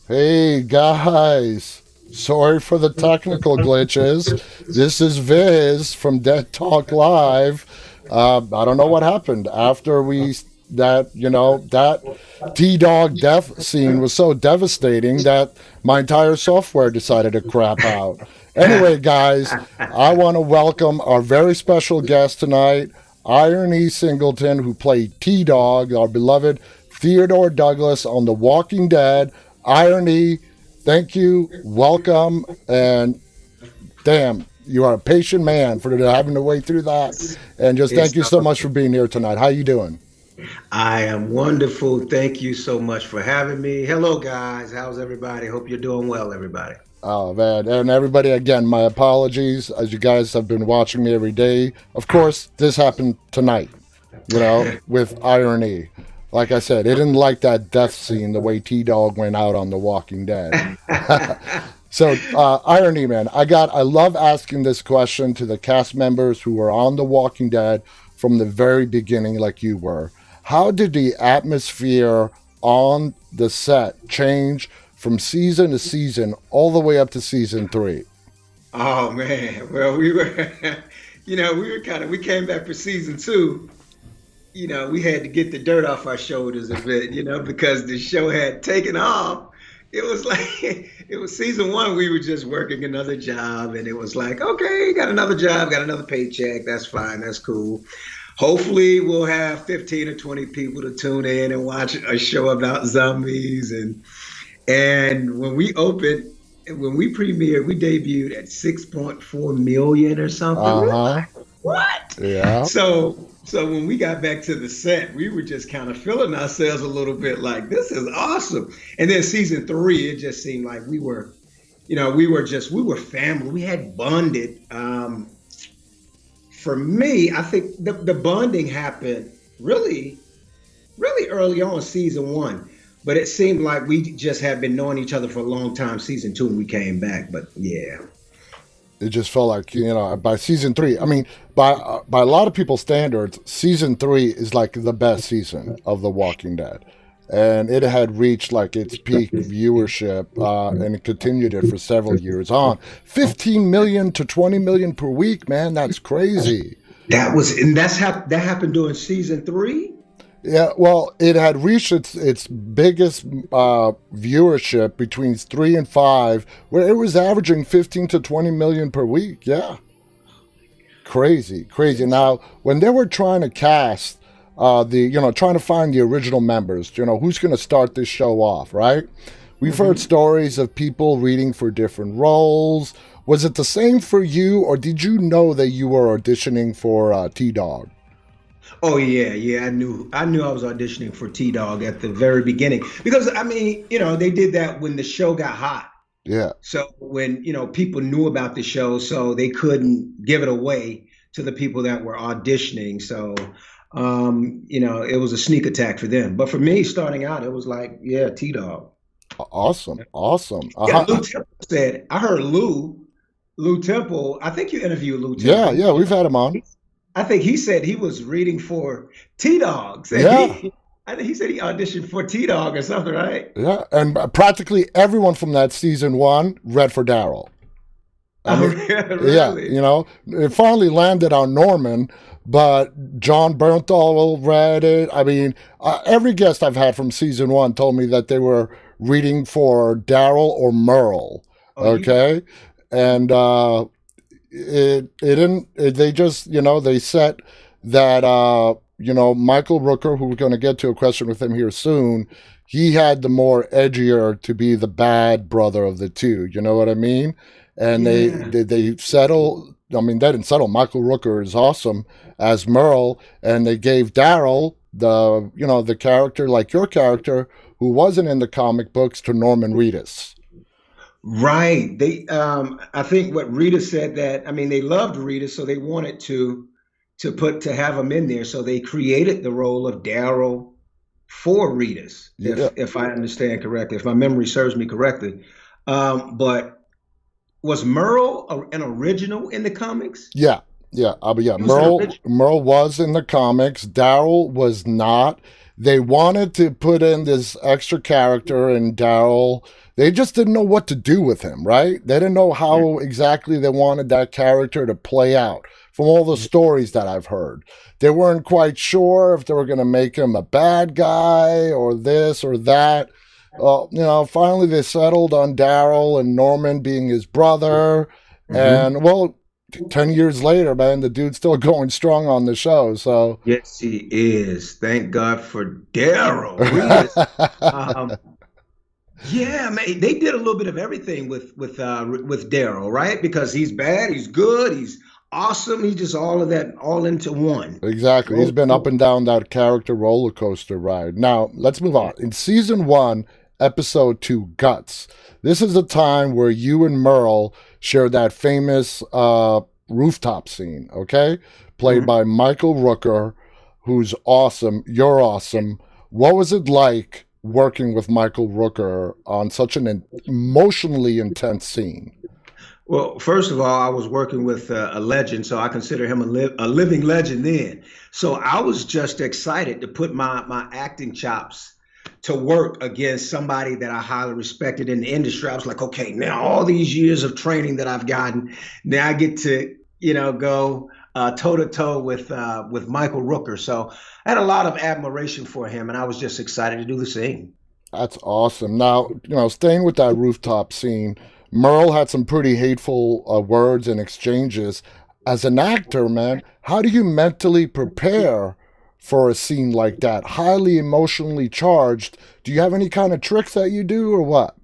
Hey guys, sorry for the technical glitches. This is Viz from Dead Talk Live. I don't know what happened after that T Dog death scene was so devastating that my entire software decided to crap out. Anyway, guys, I want to welcome our very special guest tonight, IronE Singleton, who played T Dog, our beloved Theodore Douglas on The Walking Dead. IronE, thank you, welcome, and damn, you are a patient man for having to wait through that. And just thank It's you so much for being here tonight. How you doing? I am wonderful. Thank you so much for having me. Hello, guys. How's everybody? Hope you're doing well, everybody. Oh man, and everybody again, my apologies as you guys have been watching me every day. Of course, this happened tonight, with IronE. Like I said, it didn't like that death scene the way T Dog went out on The Walking Dead. So, IronE, man, I love asking this question to the cast members who were on The Walking Dead from the very beginning, like you were. How did the atmosphere on the set change from season to season, all the way up to season three? Oh man. Well, we were, we came back for season two. We had to get the dirt off our shoulders a bit, because the show had taken off. It was like it was season one. We were just working another job, and it was like, okay, got another job, got another paycheck. That's fine. That's cool. Hopefully, we'll have 15 or 20 people to tune in and watch a show about zombies. And when we premiered, we debuted at 6.4 million or something. Uh We were huh. like, what? Yeah. So when we got back to the set, we were just kind of feeling ourselves a little bit like this is awesome. And then season three, it just seemed like we were family. We had bonded. For me, I think the bonding happened really, really early on season one. But it seemed like we just had been knowing each other for a long time. Season two, when we came back. But yeah, It just felt like by season three. I mean, by a lot of people's standards, season three is like the best season of The Walking Dead, and it had reached like its peak viewership, and it continued it for several years on. 15 million to 20 million per week, man, that's crazy. and that happened during season three. Yeah, well, it had reached its biggest viewership between three and five, where it was averaging 15 to 20 million per week. Yeah, crazy, crazy. Now, when they were trying to cast trying to find the original members, who's going to start this show off, right? We've heard Mhm. stories of people reading for different roles. Was it the same for you, or did you know that you were auditioning for T Dog? Oh yeah, yeah. I knew I was auditioning for T Dog at the very beginning because I mean, they did that when the show got hot. Yeah. So when people knew about the show, so they couldn't give it away to the people that were auditioning. So it was a sneak attack for them. But for me, starting out, it was like, yeah, T Dog. Awesome, awesome. Yeah, Lou Temple said. I heard Lou Temple. I think you interviewed Lou Yeah, Temple. yeah, we've had him on. I think he said he was reading for T Dog. Said Yeah, he. I think he said he auditioned for T Dog or something, right? yeah, and practically everyone from that season one read for Daryl. I Oh, mean, yeah, really? it finally landed on Norman, but John Bernthal read it. I mean, every guest I've had from season one told me that they were reading for Daryl or Merle. Oh, you. Okay, and it didn't. They just they set that Michael Rooker, who we're going to get to a question with him here soon. He had the more edgier to be the bad brother of the two. You know what I mean? And Yeah. they settle. I mean, they didn't settle. Michael Rooker is awesome as Merle, and they gave Daryl the character like your character who wasn't in the comic books to Norman Reedus. Right. I think what Rita said that, I mean, they loved Rita, so they wanted to have him in there. So they created the role of Daryl for Rita's, Yeah, if I understand correctly, if my memory serves me correctly. But was Merle an original in the comics? yeah, But yeah, He was an original. Merle was in the comics. Daryl was not. They wanted to put in this extra character, and Daryl, they just didn't know what to do with him, right? They didn't know Yeah. how exactly they wanted that character to play out from all the stories that I've heard. They weren't quite sure if they were going to make him a bad guy or this or that. Finally they settled on Daryl and Norman being his brother. Hmm. And well, 10 years later, man, the dude's still going strong on the show. So, Yes, he is. Thank God for Daryl. He is. Um, yeah, man. They did a little bit of everything with Daryl, right? Because he's bad, he's good, he's awesome. He's just all of that, all into one. exactly. He's Roll been up call. and down that character roller coaster ride. Now, let's move Yeah. on. In season one, episode two, Guts, this is the time where you and Merle share that famous rooftop scene, okay? Played Mhm. by Michael Rooker, who's awesome. You're awesome. What was it like working with Michael Rooker on such an emotionally intense scene? Well, first of all, I was working with a legend, so I consider him a living legend then. So I was just excited to put my acting chops to work against somebody that I highly respected in the industry. I was like, okay, now all these years of training that I've gotten, now I get to, go toe to toe with Michael Rooker. So I had a lot of admiration for him, and I was just excited to do the same. That's awesome. Now, staying with that rooftop scene, Merle had some pretty hateful words and exchanges. As an actor, man, how do you mentally prepare for a scene like that? Highly emotionally charged. Do you have any kind of tricks that you do or what?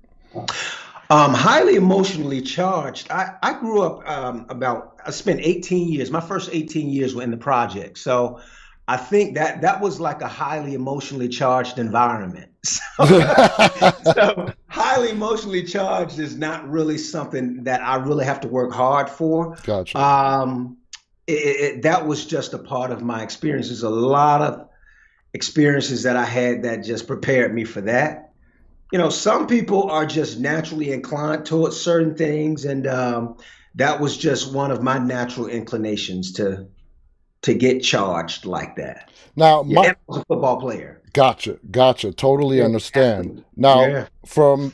Highly emotionally charged. I grew up I spent 18 years, my first 18 years were in the project. So I think that was like a highly emotionally charged environment. So highly emotionally charged is not really something that I really have to work hard for. Gotcha. Um, that was just a part of my experiences. A lot of experiences that I had that just prepared me for that. Some people are just naturally inclined towards certain things, and that was just one of my natural inclinations to get charged like that. Now, Yeah, my and I was a football player. gotcha. Totally Yeah, understand. athlete. Now, Yeah. from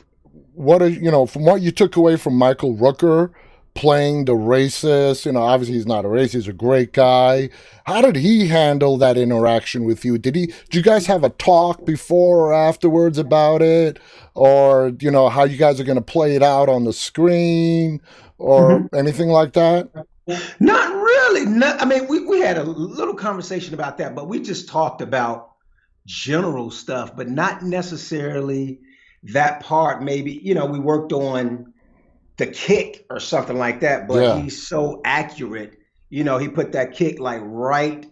from what you took away from Michael Rooker playing the racist, obviously he's not a racist, he's a great guy. How did he handle that interaction with you? Did you guys have a talk before or afterwards about it? Or, how you guys are going to play it out on the screen or Mhm. anything like that? Not really. I mean, we had a little conversation about that, but we just talked about general stuff, but not necessarily that part. Maybe, we worked on the kick or something like that, but Yeah. he's so accurate. He put that kick like right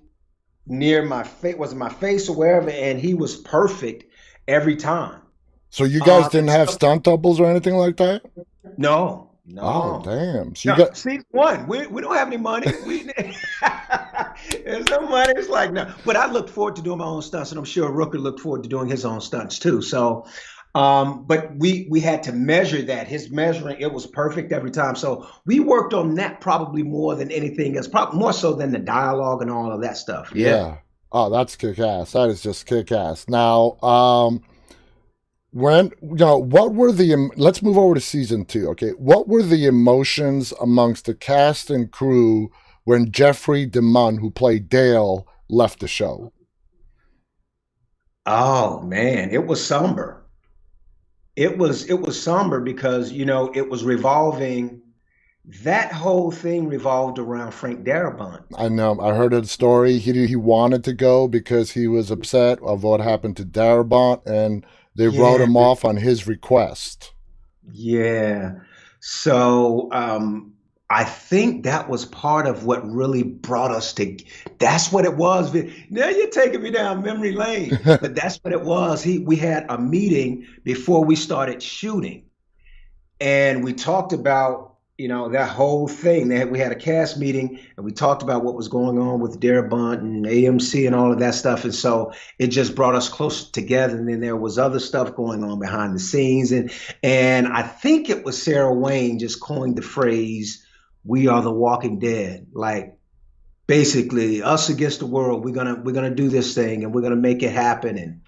near my face, was it my face or wherever, and he was perfect every time. So you guys And didn't have so, stunt doubles or anything like that? no, Oh, no. damn. So you No, got season one, we don't have any money. There's no money. It's like no, but I look forward to doing my own stunts, and I'm sure Rooker looked forward to doing his own stunts too. So, but we had to measure that. His measuring, it was perfect every time. So we worked on that probably more than anything else, probably more so than the dialogue and all of that stuff. Yeah. yeah. Oh, that's kick ass. That is just kick ass. Now, when what were let's move over to season two, okay? What were the emotions amongst the cast and crew when Jeffrey DeMunn, who played Dale, left the show? Oh man, it was somber. It was somber because it was revolving. That whole thing revolved around Frank Darabont. I know. I heard a story. He wanted to go because he was upset of what happened to Darabont, and they wrote Yeah, him off on his request. yeah. So I think that was part of what really brought us to. That's what it was. Now you're taking me down memory lane, but that's what it was. We had a meeting before we started shooting, and we talked about that whole thing. We had a cast meeting, and we talked about what was going on with Darabont and AMC and all of that stuff. And so it just brought us closer together. And then there was other stuff going on behind the scenes, and I think it was Sarah Wayne just coined the phrase "We are the Walking Dead." Like basically us against the world. We're gonna do this thing, and we're gonna make it happen. And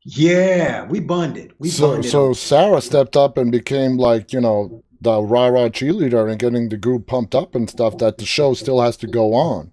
yeah, we bonded. We So bonded on. so Sarah stepped up and became like, the rah rah cheerleader and getting the group pumped up and stuff that the show still has to go on.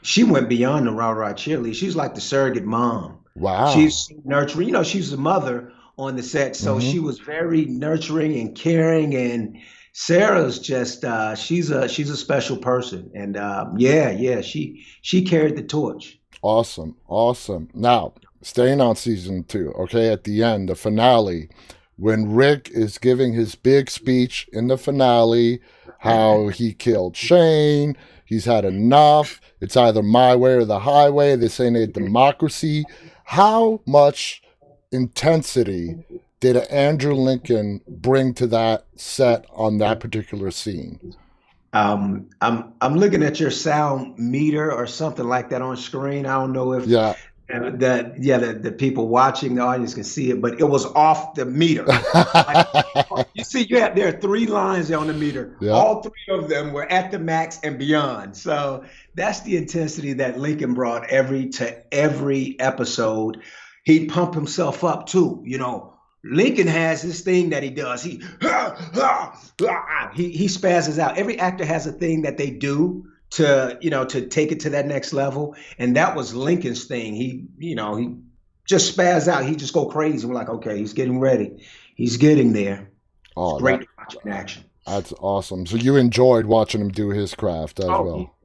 She went beyond the rah rah cheerleader. She's like the surrogate mom. Wow. She's nurturing. She's the mother on the set, so Hmm. she was very nurturing and caring. And Sarah's just she's a special person. And yeah, she carried the torch. Awesome. Awesome. Now, staying on season two, okay, at the end, the finale, when Rick is giving his big speech in the finale, how he killed Shane, he's had enough. It's either my way or the highway. This ain't a democracy. How much intensity did Andrew Lincoln bring to that set on that particular scene? I'm looking at your sound meter or something like that on screen. I don't know if Yeah. the people watching the audience can see it, but it was off the meter. Like, you see, there are three lines there on the meter. Yeah. All three of them were at the max and beyond. So that's the intensity that Lincoln brought every episode. He'd pump himself up too. Lincoln has this thing that he does. He spazzes out. Every actor has a thing that they do to take it to that next level, and that was Lincoln's thing. He just spaz out. He just go crazy. We're like, okay, he's getting ready. He's getting there. It's Oh, great to watch in action. that's awesome. So you enjoyed watching him do his craft as Oh, well.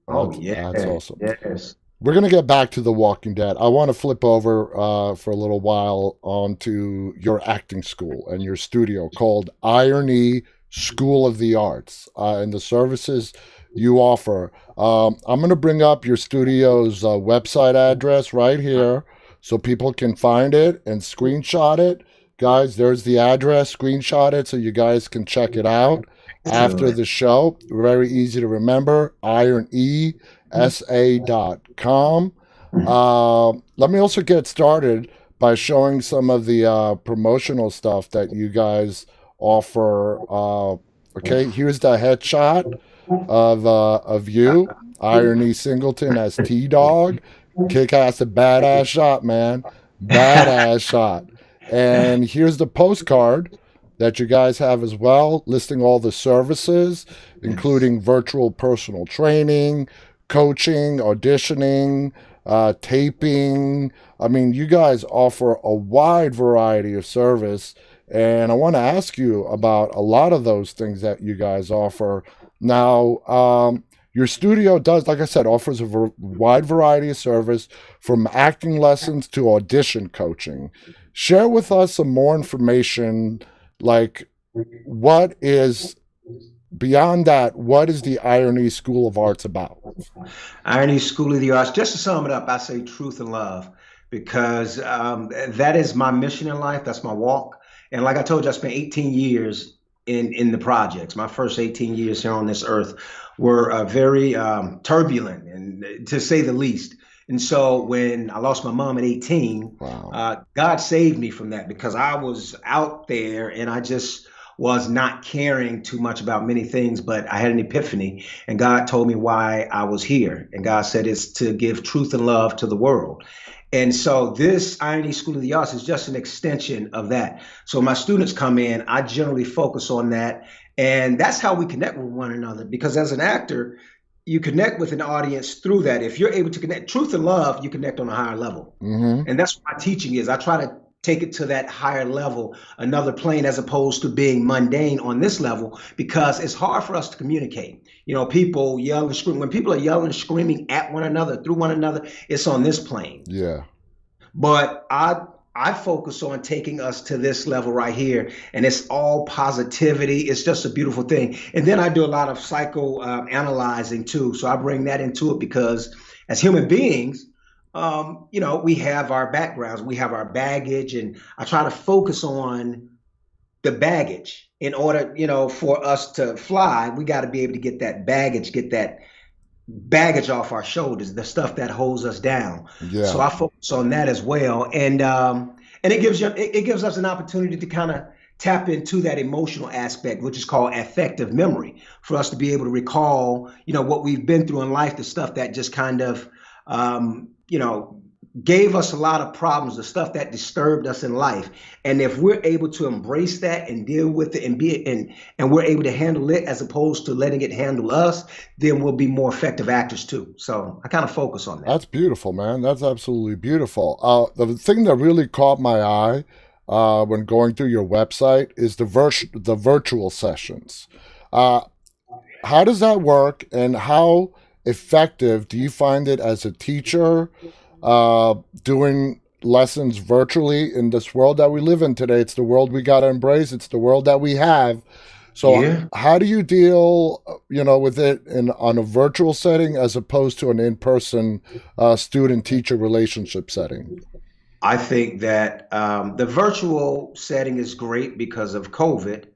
oh That's yeah, awesome. yes. We're gonna get back to The Walking Dead. I want to flip over for a little while onto your acting school and your studio called IronE School of the Arts and the services you offer. I'm gonna bring up your studio's website address right here so people can find it and screenshot it. Guys, there's the address. Screenshot it so you guys can check it out after Excellent. the show. Very easy to remember. IronESA.com. Let me also get started by showing some of the promotional stuff that you guys offer. Okay, here's the headshot of you, IronE Singleton as T Dog. Kick ass, a badass shot, man. Badass shot. And here's the postcard that you guys have as well, listing all the services, Yes. including virtual personal training, coaching, auditioning, taping. I mean, you guys offer a wide variety of service. And I want to ask you about a lot of those things that you guys offer. Now, your studio does, like I said, offers a wide variety of service from acting lessons to audition coaching. Share with us some more information, like what is beyond that, what is the IronE School of Arts about? Irony School of the Arts. Just to sum it up, I say truth and love because that is my mission in life. That's my walk. And like I told you, I spent 18 years in the projects. My first 18 years here on this earth were very turbulent, and to say the least. And so when I lost my mom at 18, Wow. God saved me from that because I was out there and I just was not caring too much about many things, but I had an epiphany and God told me why I was here. And God said it's to give truth and love to the world. And so this IronE School of the Arts is just an extension of that. So my students come in, I generally focus on that. And that's how we connect with one another. Because as an actor, you connect with an audience through that. If you're able to connect truth and love, you connect on a higher level. Mm-hmm. And that's what my teaching is. I try to take it to that higher level, another plane, as opposed to being mundane on this level, because it's hard for us to communicate. People yell and scream. When people are yelling and screaming at one another, through one another, it's on this plane. Yeah. But I focus on taking us to this level right here, and it's all positivity. It's just a beautiful thing. And then I do a lot of psycho analyzing too. So I bring that into it because as human beings, we have our backgrounds, we have our baggage, and I try to focus on the baggage in order, for us to fly. We got to be able to get that baggage off our shoulders, the stuff that holds us down. So Yeah. I focus on that as well, and it gives us an opportunity to kind of tap into that emotional aspect, which is called affective memory, for us to be able to recall, what we've been through in life, the stuff that just kind of, gave us a lot of problems, the stuff that disturbed us in life. And if we're able to embrace that and deal with it and we're able to handle it as opposed to letting it handle us, then we'll be more effective actors too. So I kind of focus on that. That's beautiful, man. That's absolutely beautiful. The thing that really caught my eye when going through your website is the virtual sessions. How does that work, and how effective do you find it as a teacher doing lessons virtually in this world that we live in today? It's the world we got to embrace. It's the world that we have. So how do you deal, with it on a virtual setting as opposed to an in-person student-teacher relationship setting? I think that the virtual setting is great because of COVID.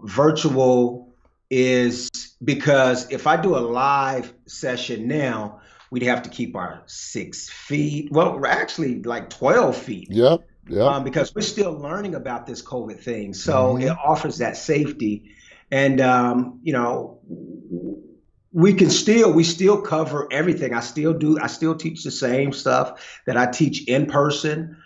Virtual is because if I do a live session now, we'd have to keep our 6 feet. Well, we're actually like 12 feet. Yep. Because we're still learning about this COVID thing. So it offers that safety. And, we still cover everything. I still teach the same stuff that I teach in person.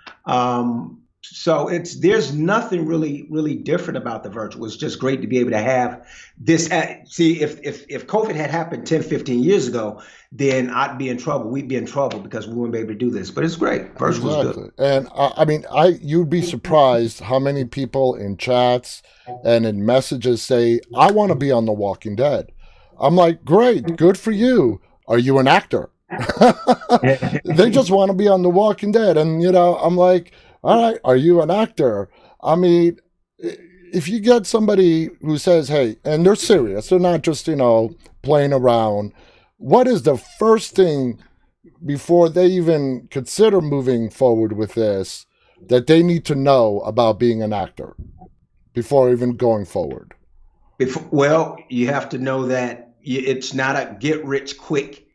So there's nothing really different about the virtual. It's just great to be able to have this. See, if COVID had happened 10, 15 years ago, then I'd be in trouble. We'd be in trouble because we wouldn't be able to do this. But it's great. Virtual is good. And you'd be surprised how many people in chats and in messages say, "I want to be on The Walking Dead." I'm like, great, good for you. Are you an actor? They just want to be on The Walking Dead. And, I'm like, all right, are you an actor? I mean, if you get somebody who says, hey, and they're serious, they're not just, playing around, what is the first thing before they even consider moving forward with this that they need to know about being an actor before even going forward? Well, you have to know that it's not a get-rich-quick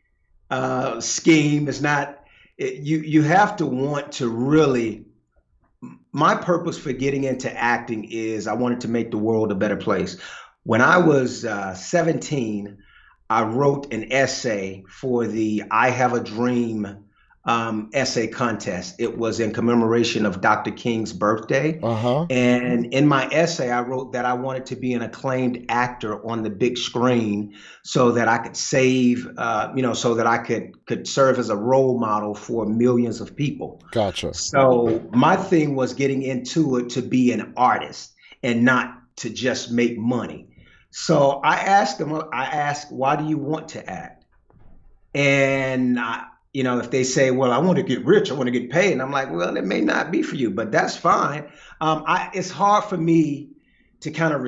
scheme. It's not. You have to want to really. My purpose for getting into acting is I wanted to make the world a better place. When I was 17, I wrote an essay for the I Have a Dream essay contest. It was in commemoration of Dr. King's birthday. And in my essay, I wrote that I wanted to be an acclaimed actor on the big screen so that I could save, so that I could serve as a role model for millions of people. Gotcha. So my thing was getting into it to be an artist and not to just make money. So I asked them, why do you want to act? And if they say, well, I want to get rich, I want to get paid. And I'm like, well, it may not be for you, but that's fine. It's hard for me to kind of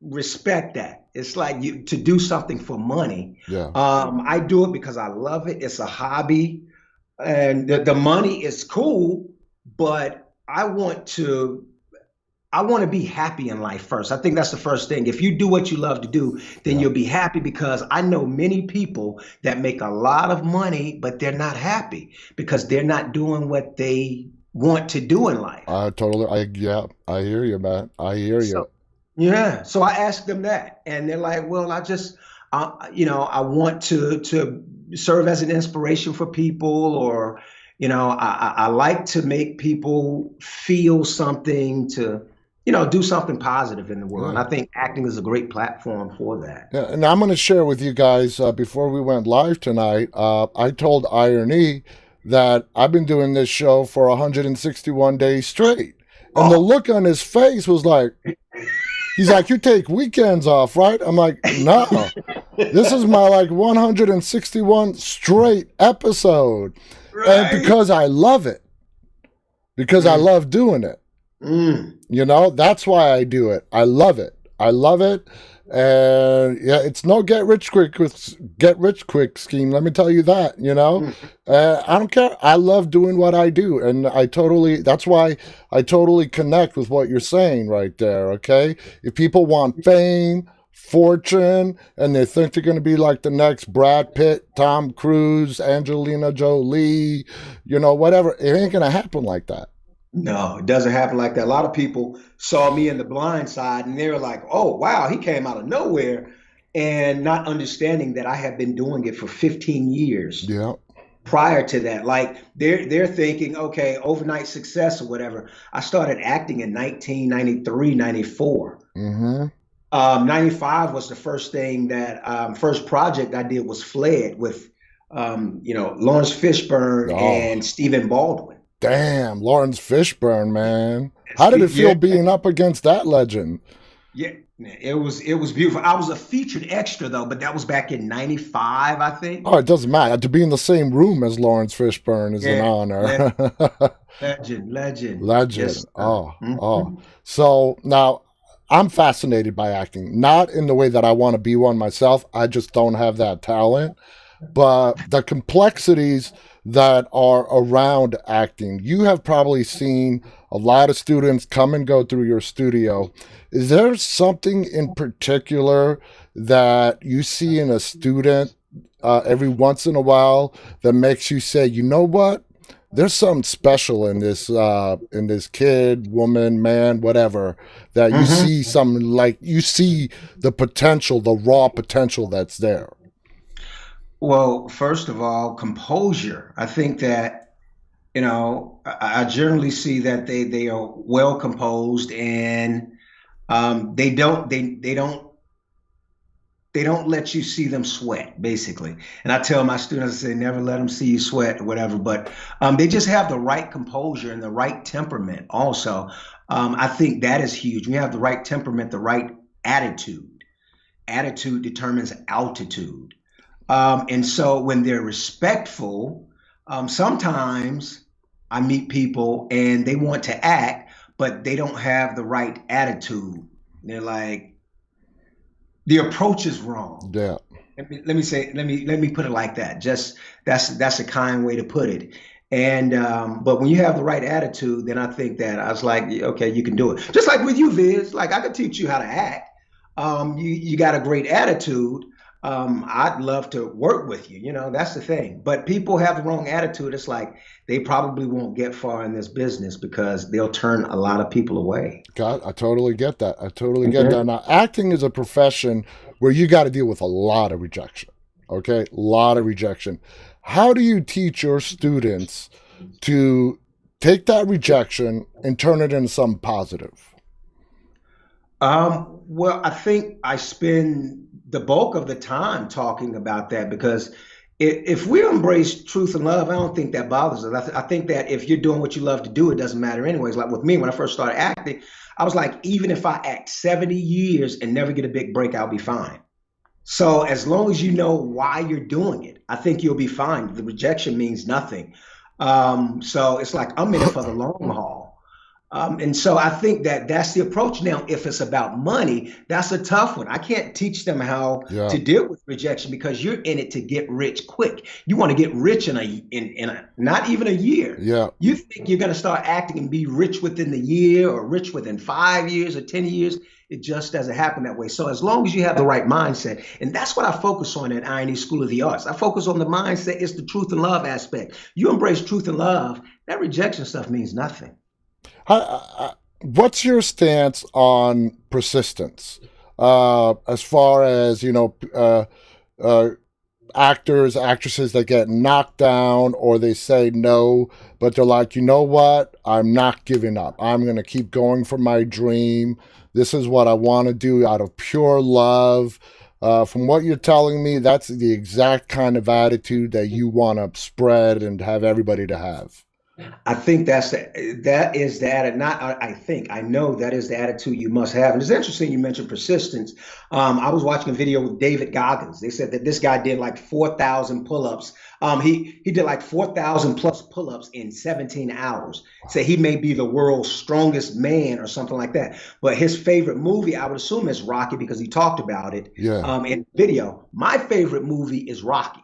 respect that. It's like to do something for money. Yeah. I do it because I love it. It's a hobby. And the money is cool, but I want to be happy in life first. I think that's the first thing. If you do what you love to do, then you'll be happy, because I know many people that make a lot of money, but they're not happy because they're not doing what they want to do in life. I hear you, man. I hear you. So I asked them that, and they're like, well, I want to serve as an inspiration for people, or, I like to make people feel something, to do something positive in the world. And I think acting is a great platform for that. Yeah, and I'm going to share with you guys, before we went live tonight, I told IronE that I've been doing this show for 161 days straight. And the look on his face was like, he's like, you take weekends off, right? I'm like, no. This is my 161 straight episode. Right. And because I love it. Because I love doing it. That's why I do it. I love it. And it's no get rich quick scheme. Let me tell you that, I don't care. I love doing what I do. And that's why I totally connect with what you're saying right there. Okay. If people want fame, fortune, and they think they're going to be like the next Brad Pitt, Tom Cruise, Angelina Jolie, whatever, it ain't going to happen like that. No, it doesn't happen like that. A lot of people saw me in The Blind Side and they were like, "Oh, wow, he came out of nowhere," and not understanding that I have been doing it for 15 years Yeah. prior to that. Like they're thinking, okay, overnight success or whatever. I started acting in 1993, 94. Mm-hmm. 95 was the first thing that first project I did was Fled with Lawrence Fishburne Oh, and Stephen Baldwin. damn, Lawrence Fishburne, man. How did it Yeah, feel being up against that legend? yeah, it was beautiful. I was a featured extra though, but that was back in 95, I think. Oh, it doesn't matter. To be in the same room as Lawrence Fishburne is an Yeah, honor. legend. Legend. Yes, sir. Oh. So now I'm fascinated by acting, not in the way that I want to be one myself. I just don't have that talent. But the complexities that are around acting, you have probably seen a lot of students come and go through your studio. Is there something in particular that you see in a student every once in a while that makes you say, you know what? There's something special in this kid, woman, man, whatever, that you Hmm. see something like you see the potential, the raw potential that's there. Well, first of all, composure. I think that I generally see that they are well composed and they don't let you see them sweat, basically. And I tell my students, I say, never let them see you sweat or whatever. But they just have the right composure and the right temperament. Also, I think that is huge. We have the right temperament, the right attitude. Attitude determines altitude. And so when they're respectful, sometimes I meet people and they want to act, but they don't have the right attitude. They're like, the approach is wrong. Yeah. Let me put it like that. Just that's a kind way to put it. And but when you have the right attitude, then I think that I was like, "Yeah, okay, you can do it. Just like with you, Viz. Like I could teach you how to act. You got a great attitude. I'd love to work with you. That's the thing. But people have the wrong attitude. It's like they probably won't get far in this business because they'll turn a lot of people away. God, I totally get that. I totally get that. Now, acting is a profession where you got to deal with a lot of rejection. Okay, a lot of rejection. How do you teach your students to take that rejection and turn it into something positive? Well, I think I spend the bulk of the time talking about that because if we embrace truth and love, I don't think that bothers us. I think that if you're doing what you love to do, it doesn't matter anyways. Like with me, when I first started acting, I was like, even if I act 70 years and never get a big break, I'll be fine. So as long as you know why you're doing it, I think you'll be fine. The rejection means nothing. So it's like I'm in it for the long haul. And so I think that that's the approach. Now, if it's about money, that's a tough one. I can't teach them how Yeah, to deal with rejection because you're in it to get rich quick. You want to get rich in not even a year. yeah. You think you're going to start acting and be rich within the year or rich within 5 years or 10 years. It just doesn't happen that way. So as long as you have the right mindset, and that's what I focus on at IronE School of the Arts. I focus on the mindset. It's the truth and love aspect. You embrace truth and love. That rejection stuff means nothing. What's your stance on persistence? As far as uh, actors, actresses that get knocked down or they say no, but they're like, you know what? I'm not giving up. I'm going to keep going for my dream. This is what I want to do out of pure love. From what you're telling me, that's the exact kind of attitude that you want to spread and have everybody to have. I think that is the attitude. Not I think I know that is the attitude you must have. And it's interesting you mentioned persistence. I was watching a video with David Goggins. They said that this guy did like 4,000 pull-ups. He did like 4,000 plus pull-ups in 17 hours. Say he may be the world's strongest man or something like that. But his favorite movie, I would assume, is Rocky because he talked about it Yeah, in the video. My favorite movie is Rocky.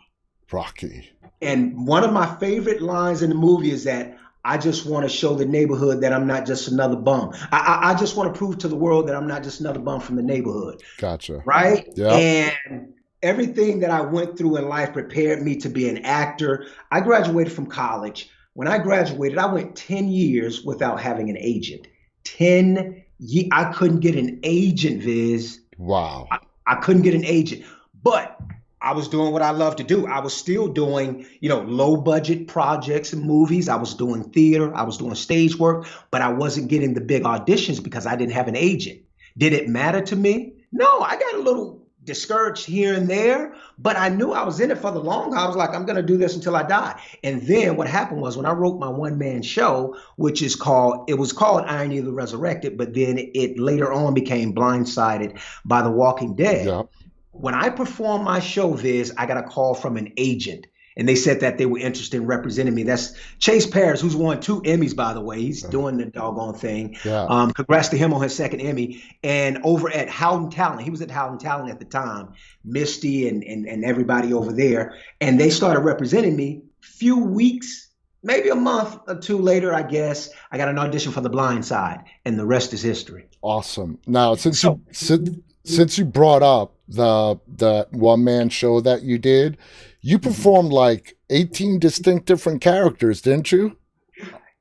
Rocky. And one of my favorite lines in the movie is that I just want to show the neighborhood that I'm not just another bum. I just want to prove to the world that I'm not just another bum from the neighborhood, Gotcha. right? Yep. And everything that I went through in life prepared me to be an actor. I graduated from college when I graduated, I went 10 years without having an agent. 10 years. I couldn't get an agent, Viz. Wow. I couldn't get an agent, but I was doing what I love to do. I was still doing, low budget projects and movies. I was doing theater. I was doing stage work, but I wasn't getting the big auditions because I didn't have an agent. Did it matter to me? No, I got a little discouraged here and there, but I knew I was in it for the long haul. I was like, I'm going to do this until I die. And then what happened was when I wrote my one-man show, which was called IronE the Resurrected, but then it later on became Blindsided by The Walking Dead. Yeah. When I performed my show, Viz, I got a call from an agent, and they said that they were interested in representing me. That's Chase Paris, who's won 2 Emmys, by the way. He's doing the doggone thing. Yeah. Congrats to him on his 2nd Emmy. And over at Howden Talent, he was at Howden Talent at the time, Misty and everybody over there, and they started representing me. Few weeks, maybe a month or 2 later, I guess, I got an audition for The Blind Side, and the rest is history. Awesome. Now, since you brought up the one-man show that you did, you performed like 18 distinct different characters, didn't you?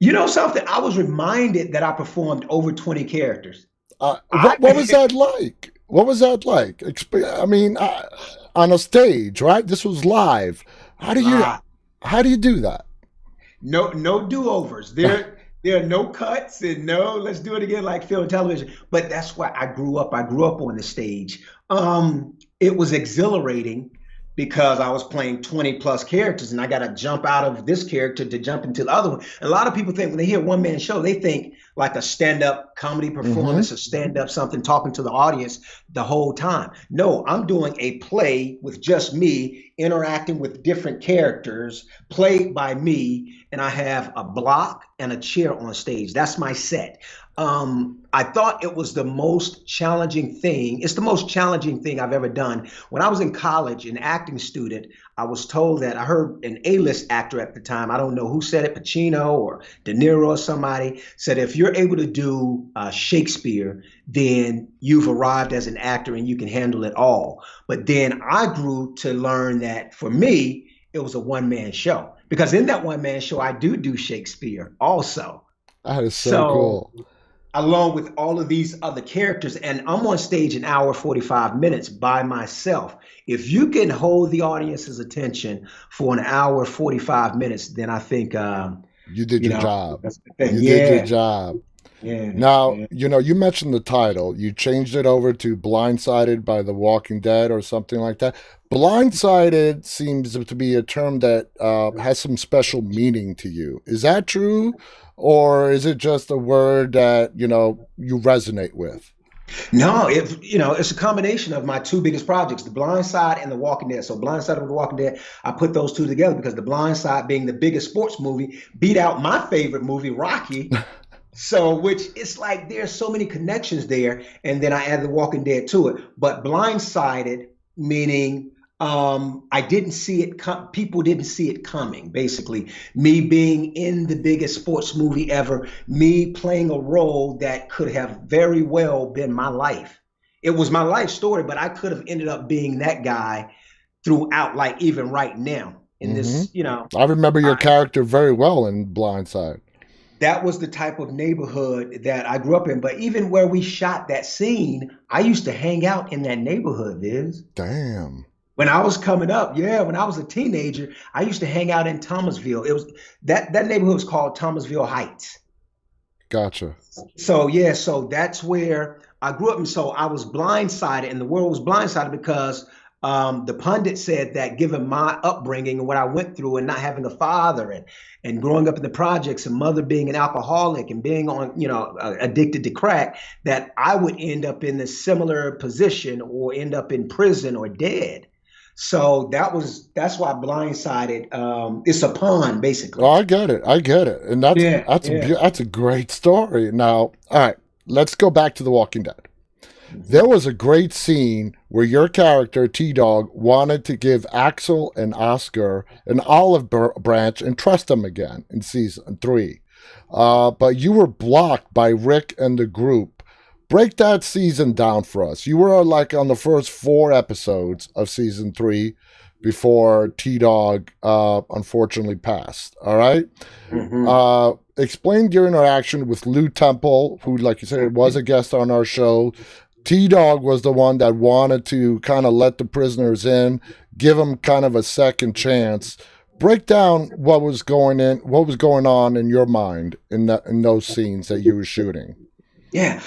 You know something? I was reminded that I performed over 20 characters. What was that like? What was that like? I mean, on a stage, right? This was live. How do you do that? No do-overs. There are no cuts and no, let's do it again like film and television. But that's why I grew up. I grew up on the stage. It was exhilarating because I was playing 20 plus characters and I got to jump out of this character to jump into the other one. And a lot of people think when they hear one man show, they think like a stand-up comedy performance, a stand-up something, talking to the audience the whole time. No, I'm doing a play with just me interacting with different characters played by me. And I have a block and a chair on stage. That's my set. I thought it was the most challenging thing. It's the most challenging thing I've ever done. When I was in college, an acting student, I was told that I heard an A-list actor at the time, I don't know who said it, Pacino or De Niro or somebody, said if you're able to do Shakespeare, then you've arrived as an actor and you can handle it all. But then I grew to learn that for me, it was a one-man show. Because in that one-man show, I do Shakespeare also. That is so cool. Along with all of these other characters, and I'm on stage an hour, 45 minutes by myself. If you can hold the audience's attention for an hour, 45 minutes, then I think you did your job. You did your job. Yeah. Now, you mentioned the title. You changed it over to Blindsided by The Walking Dead or something like that. Blindsided seems to be a term that has some special meaning to you. Is that true? Or is it just a word that, you resonate with? No, it's a combination of my 2 biggest projects, The Blind Side and The Walking Dead. So Blind Side and The Walking Dead, I put those 2 together because The Blind Side, being the biggest sports movie, beat out my favorite movie, Rocky. So, which it's like there's so many connections there. And then I added The Walking Dead to it. But blindsided, meaning I didn't see it. People didn't see it coming. Basically, me being in the biggest sports movie ever, me playing a role that could have very well been my life. It was my life story, but I could have ended up being that guy throughout, like even right now in this, I remember your character very well in Blindside. That was the type of neighborhood that I grew up in. But even where we shot that scene, I used to hang out in that neighborhood, Viz. Damn. When I was coming up, when I was a teenager, I used to hang out in Thomasville. It was that neighborhood was called Thomasville Heights. Gotcha. So so that's where I grew up. And so I was blindsided, and the world was blindsided because the pundit said that given my upbringing and what I went through and not having a father and growing up in the projects and mother being an alcoholic and being on, addicted to crack, that I would end up in a similar position or end up in prison or dead. So that's why Blindsided, it's a pun basically. Oh, I get it. And that's a great story. Now, all right, let's go back to The Walking Dead. There was a great scene where your character, T-Dog, wanted to give Axel and Oscar an olive branch and trust them again in season 3. But you were blocked by Rick and the group. Break that season down for us. You were like on the first 4 episodes of season 3. before T-Dog unfortunately passed. All right. Hmm. Explain your interaction with Lou Temple, who, like you said, was a guest on our show. T-Dog was the one that wanted to kind of let the prisoners in, give them kind of a second chance. Break down what was going on in your mind in those scenes that you were shooting. Yeah,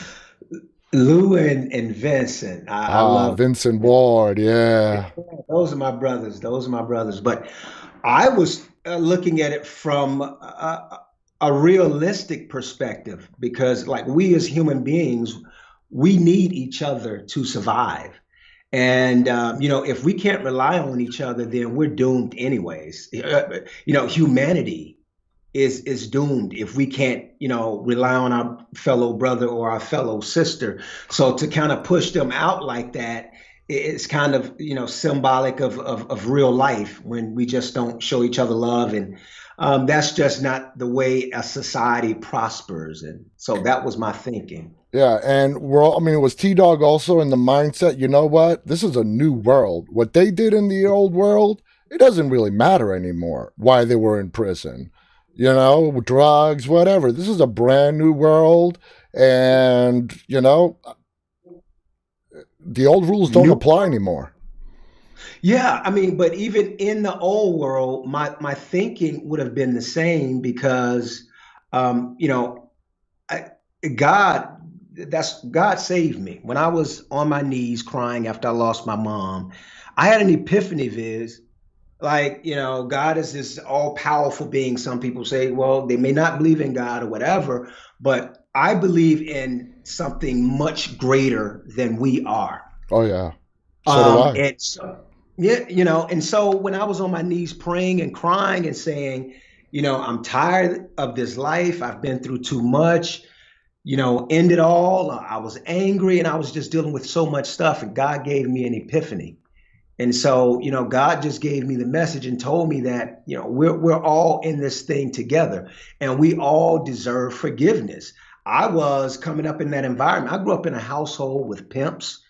Lou and Vincent, I Ah, love. Vincent Ward, yeah. Those are my brothers. Those are my brothers. But I was looking at it from a realistic perspective because, like, we as human beings, we need each other to survive. And if we can't rely on each other, then we're doomed anyways. Humanity is doomed if we can't rely on our fellow brother or our fellow sister. So to kind of push them out like that, it's kind of symbolic of real life when we just don't show each other love, and that's just not the way a society prospers. And so that was my thinking. Yeah, and was T Dog also in the mindset, you know what? This is a new world. What they did in the old world, it doesn't really matter anymore why they were in prison. Drugs, whatever. This is a brand new world, and, the old rules don't New. apply anymore. Yeah, I mean, but even in the old world, my thinking would have been the same because, um, you know, I, God, that's God saved me when I was on my knees crying after I lost my mom. I had an epiphany, Viz. Like, God is this all powerful being. Some people say, well, they may not believe in God or whatever, but I believe in something much greater than we are. Oh, yeah. So do I. And so, yeah, and so when I was on my knees praying and crying and saying, I'm tired of this life. I've been through too much, end it all. I was angry and I was just dealing with so much stuff. And God gave me an epiphany. And so, God just gave me the message and told me that, we're all in this thing together and we all deserve forgiveness. I was coming up in that environment. I grew up in a household with pimps,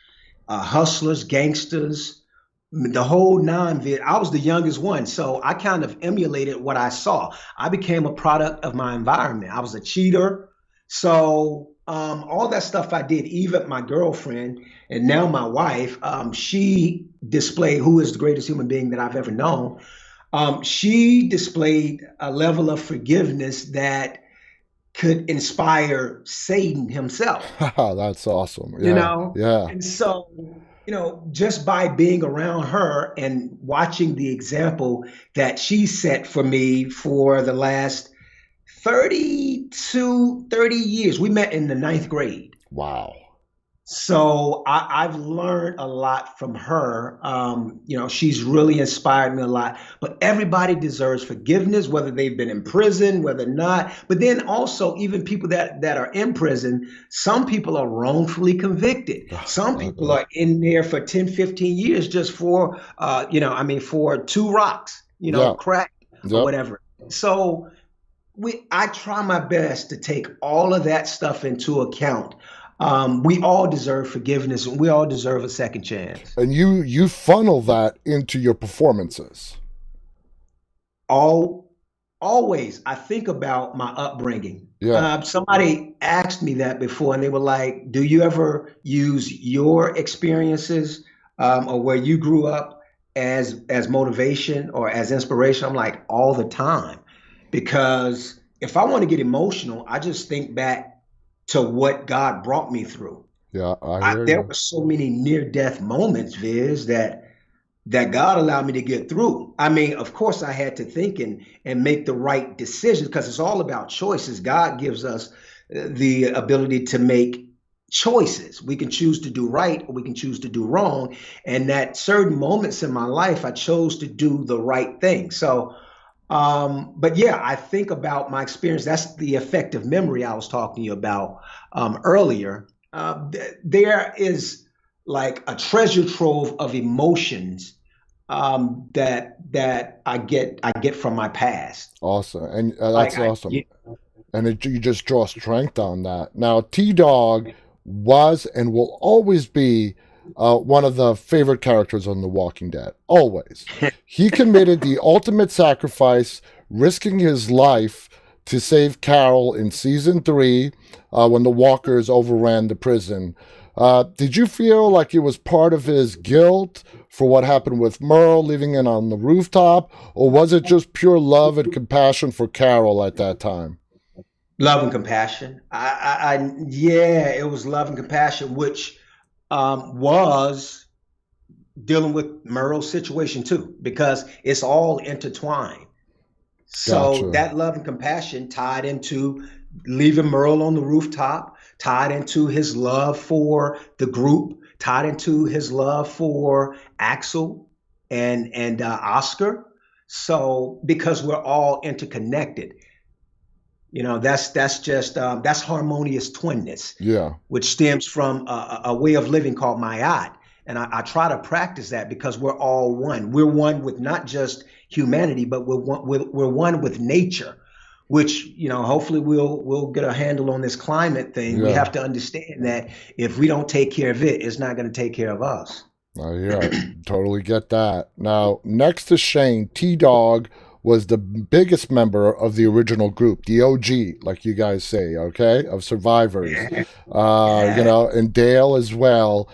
hustlers, gangsters, the whole nine vid. I was the youngest one, so I kind of emulated what I saw. I became a product of my environment. I was a cheater, so all that stuff I did. Even my girlfriend and now my wife, she displayed who is the greatest human being that I've ever known. She displayed a level of forgiveness that could inspire Satan himself. That's awesome. you Yeah, know yeah. and so just by being around her and watching the example that she set for me for the last 30 years. We met in the ninth grade. Wow. So I've learned a lot from her. She's really inspired me a lot. But everybody deserves forgiveness, whether they've been in prison, whether not. But then also, even people that are in prison, some people are wrongfully convicted. Some people are in there for 10, 15 years just for, for two rocks, Yeah. crack or Yep. whatever. So I try my best to take all of that stuff into account. We all deserve forgiveness and we all deserve a second chance. And you funnel that into your performances. All Always I think about my upbringing. Yeah. Somebody asked me that before and they were like, do you ever use your experiences or where you grew up as motivation or as inspiration? I'm like, all the time. Because if I want to get emotional, I just think back to what God brought me through. Yeah, I hear There you. were so many near death moments, Viz, that God allowed me to get through. I mean, of course, I had to think and make the right decisions because it's all about choices. God gives us the ability to make choices. We can choose to do right or we can choose to do wrong. And at certain moments in my life, I chose to do the right thing. So, but yeah, I think about my experience. That's the effective memory I was talking to you about earlier. There is like a treasure trove of emotions that I get from my past. Awesome. And Like that's I, awesome. And you just draw strength on that. Now, T Dog was and will always be one of the favorite characters on The Walking Dead. Always. He committed the ultimate sacrifice, risking his life to save Carol in season 3 when the walkers overran the prison. Did you feel like it was part of his guilt for what happened with Merle leaving it on the rooftop, or was it just pure love and compassion for Carol at that time? Love and compassion. Yeah, it was love and compassion, which was dealing with Merle's situation too, because it's all intertwined. So Gotcha. that love and compassion tied into leaving Merle on the rooftop, tied into his love for the group, tied into his love for Axel and Oscar. So because we're all interconnected, that's harmonious twinness, Yeah. which stems from a way of living called Mayat. And I try to practice that because we're all one. We're one with not just humanity, but we're one with nature, which, hopefully we'll get a handle on this climate thing. We Yeah. have to understand that if we don't take care of it, it's not going to take care of us. Yeah, totally get that. Now, next to Shane, T-Dog was the biggest member of the original group, the OG, like you guys say, okay, of survivors. Yeah. Yeah. And Dale as well.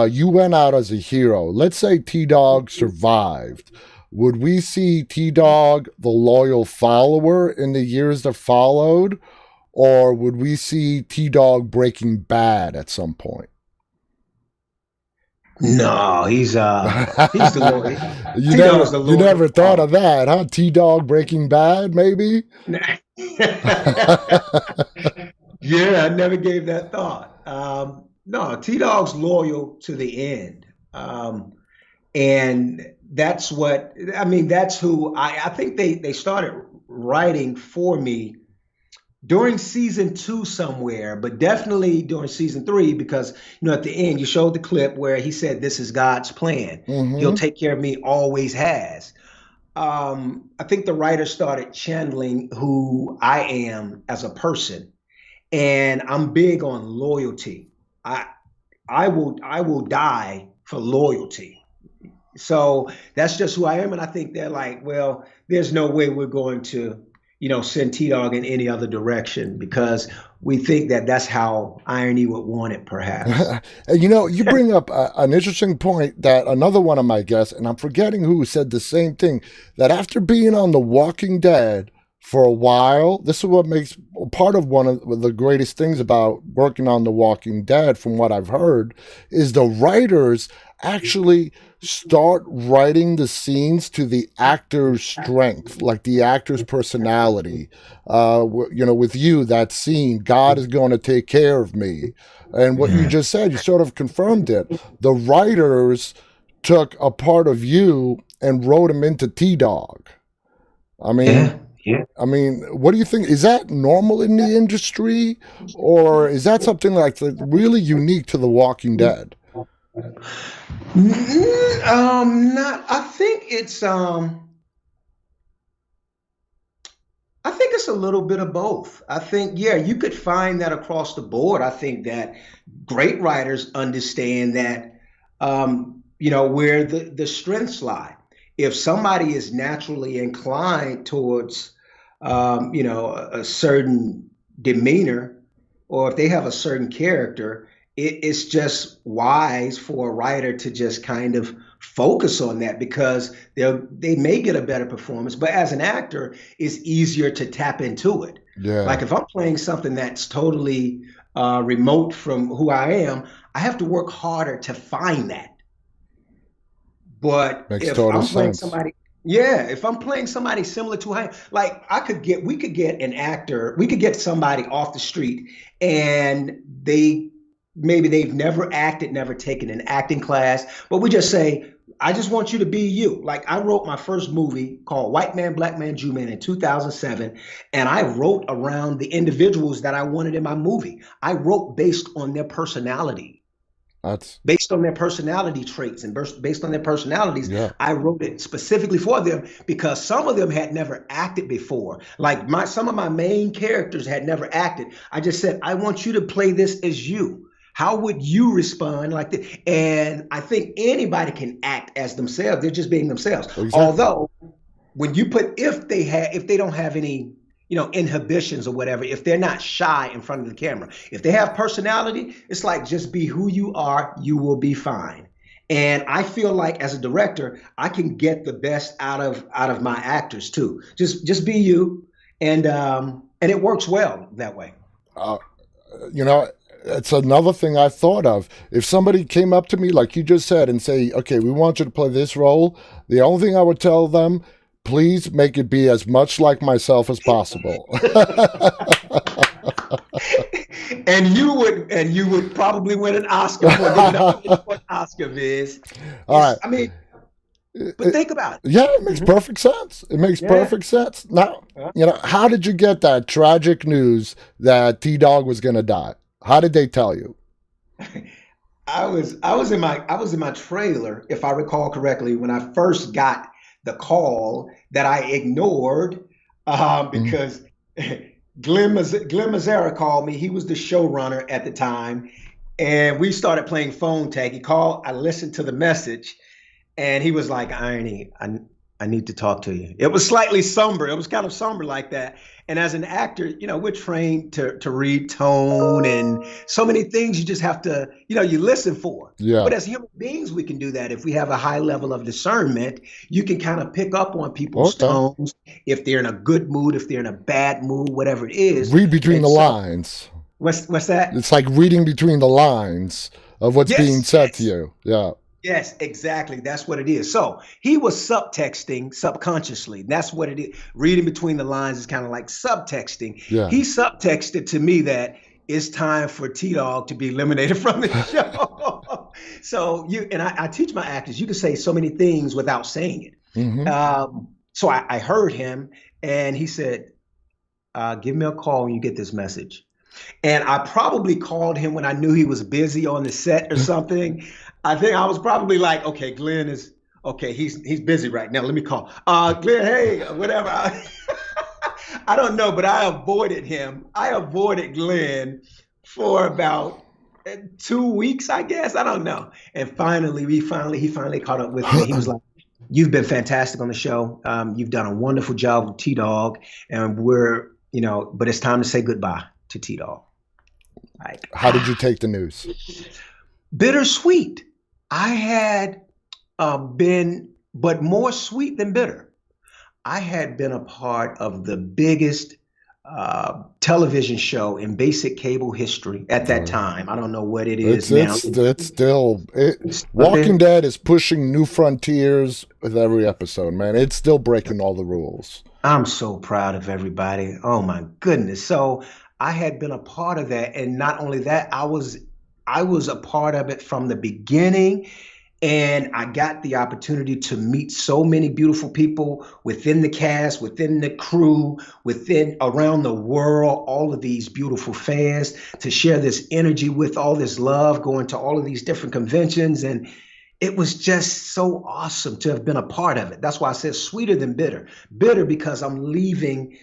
You went out as a hero. Let's say T-Dog survived. Would we see T-Dog the loyal follower in the years that followed? Or would we see T-Dog breaking bad at some point? No, he's the Lord. you T Dog's never the you Lord never of thought all. of that, huh? T-Dog breaking bad, maybe? Yeah, I never gave that thought. No, T Dog's loyal to the end. And that's what I mean. That's who I think they started writing for me during season 2 somewhere, but definitely during season 3, because at the end you showed the clip where he said, "This is God's plan. He'll Mm-hmm. take care of me, always has." I think the writer started channeling who I am as a person, and I'm big on loyalty. I I will die for loyalty. So that's just who I am. And I think they're like, well, there's no way we're going to, send T Dog in any other direction because we think that that's how IronE would want it, perhaps. And you bring up an interesting point that another one of my guests, and I'm forgetting who, said the same thing, that after being on The Walking Dead for a while, this is what makes part of one of the greatest things about working on The Walking Dead, from what I've heard, is the writers actually start writing the scenes to the actor's strength, like the actor's personality. With you, that scene, God is going to take care of me. And what you just said, you sort of confirmed it. The writers took a part of you and wrote him into T-Dog. I Yeah, mean, yeah. what do you think? Is that normal in the industry, or is that something like really unique to The Walking Dead? Not. I think it's a little bit of both. I think, yeah, you could find that across the board. I think that great writers understand that, where the strengths lie. If somebody is naturally inclined towards, a certain demeanor, or if they have a certain character, it's just wise for a writer to just kind of focus on that because they may get a better performance. But as an actor, it's easier to tap into it. Yeah, Like if I'm playing something that's totally remote from who I am, I have to work harder to find that. But makes if total I'm playing sense. somebody, yeah, if I'm playing somebody similar to him, like we could get an actor, we could get somebody off the street, and maybe they've never acted, never taken an acting class, but we just say, I just want you to be you. Like I wrote my first movie called White Man, Black Man, Jew Man in 2007, and I wrote around the individuals that I wanted in my movie. I wrote based on their personality, That's based on their personality traits and based on their personalities. yeah. I wrote it specifically for them because some of them had never acted before. Like some of my main characters had never acted. I just said, I want you to play this as you. How would you respond like that? And I think anybody can act as themselves. They're just being themselves. Exactly. Although when you put if they don't have any inhibitions or whatever, if they're not shy in front of the camera, if they have personality, it's like just be who you are, you will be fine. And I feel like as a director, I can get the best out of my actors too. Just be you, and it works well that way. Uh, you know, it's another thing I thought of. If somebody came up to me, like you just said, and say, okay, we want you to play this role, the only thing I would tell them, please make it be as much like myself as possible. And you would probably win an Oscar for getting nominated for an Oscar, Viz. All right. I mean, but think about it. Yeah, it makes perfect sense. It makes Yeah. perfect sense. Now, how did you get that tragic news that T-Dog was going to die? How did they tell you? I was in my trailer, if I recall correctly, when I first got the call that I ignored Mm. because Glenn Mazzara called me. He was the showrunner at the time, and we started playing phone tag. He called. I listened to the message, and he was like, "IronE, I need to talk to you." It was slightly somber. It was kind of somber like that. And as an actor, we're trained to read tone and so many things you just have to, you listen for. Yeah. But as human beings, we can do that. If we have a high level of discernment, you can kind of pick up on people's Okay. tones, if they're in a good mood, if they're in a bad mood, whatever it is. Read between And the so, lines. what's that? It's like reading between the lines of what's being Yes, said to yes. you. Yeah. Yes, exactly. That's what it is. So he was subtexting subconsciously. That's what it is. Reading between the lines is kind of like subtexting. Yeah. He subtexted to me that it's time for T Dog to be eliminated from the show. So I teach my actors, you can say so many things without saying it. Hmm. So I heard him, and he said, give me a call when you get this message. And I probably called him when I knew he was busy on the set or something. I think I was probably like, okay, Glenn is okay. He's busy right now. Let me call. Glenn, hey, whatever. I don't know, but I avoided him. I avoided Glenn for about 2 weeks, I guess. I don't know. And finally, he finally caught up with me. He was like, "You've been fantastic on the show. You've done a wonderful job with T Dog, and but it's time to say goodbye to T Dog." Like, How did you take the news? bittersweet. I had been, but more sweet than bitter. I had been a part of the biggest television show in basic cable history at that Uh, time. I don't know what it It's is now. it's still Walking Something. Dead is pushing new frontiers with every episode, man. It's still breaking all the rules. I'm so proud of everybody. Oh my goodness. So I had been a part of that. And not only that, I was a part of it from the beginning. And I got the opportunity to meet so many beautiful people within the cast, within the crew, within around the world, all of these beautiful fans, to share this energy with, all this love, going to all of these different conventions. And it was just so awesome to have been a part of it. That's why I said sweeter than bitter. Bitter because I'm leaving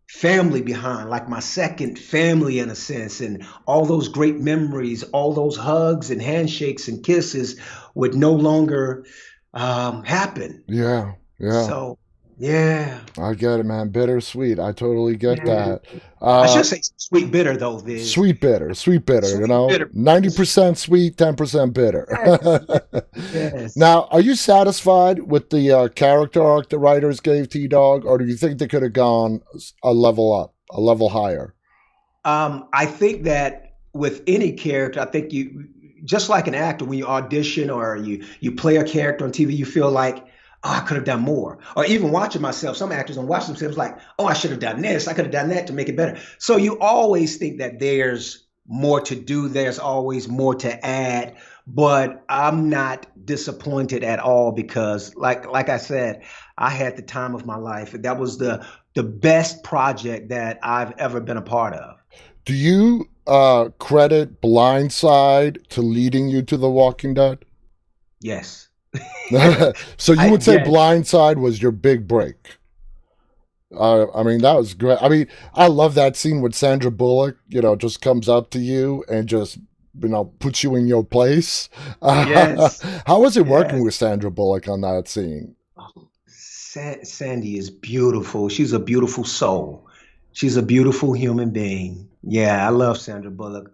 family behind, like my second family in a sense, and all those great memories, all those hugs and handshakes and kisses would no longer happen. Yeah, yeah. So, yeah, I get it, man. Bittersweet. I totally get yeah. that. I Uh, should say sweet bitter though, Viz. Sweet bitter, sweet bitter, Sweet bitter. 90% sweet, 10% bitter. Yes, yes. Now, are you satisfied with the character arc the writers gave T Dog, or do you think they could have gone a level up, a level higher? I think that with any character, I think you just like an actor when you audition or you play a character on TV, you feel like, oh, I could have done more. Or even watching myself, some actors don't watch themselves like, oh, I should have done this, I could have done that to make it better. So you always think that there's more to do, there's always more to add. But I'm not disappointed at all because, like I said, I had the time of my life. That was the best project that I've ever been a part of. Do you credit Blindside to leading you to The Walking Dead? Yes. So you would say Yes. Blindside was your big break. I mean, that was great. I mean, I love that scene with Sandra Bullock, just comes up to you and just puts you in your place. Yes, How was it working yes. with Sandra Bullock on that scene? Oh, Sandy is beautiful. She's a beautiful soul. She's a beautiful human being. Yeah, I love Sandra Bullock.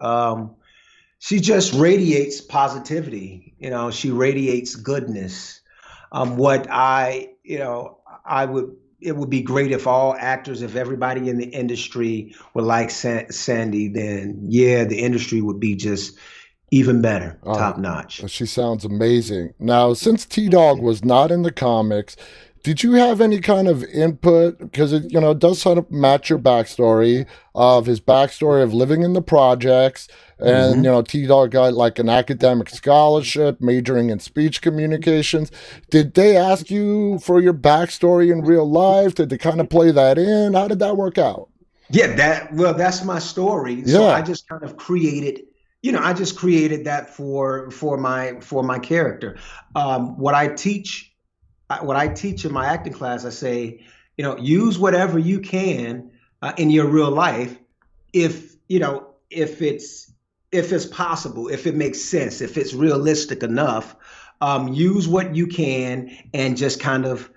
She just radiates positivity. She radiates goodness. What I, I would, it would be great if all actors, if everybody in the industry were like Sandy, then yeah, the industry would be just even better, Uh, top notch. she sounds amazing. Now, since T Dog was not in the comics, did you have any kind of input? Because it does sort of match your backstory of his backstory of living in the projects, and Hmm. T Dog got like an academic scholarship, majoring in speech communications. Did they ask you for your backstory in real life? Did they kind of play that in? How did that work out? Yeah, that's my story. So I Yeah, just kind of created, I just created that for my character. What I teach, what I teach in my acting class, I say, use whatever you can in your real life, if it's possible, if it makes sense, if it's realistic enough. Use what you can and just kind of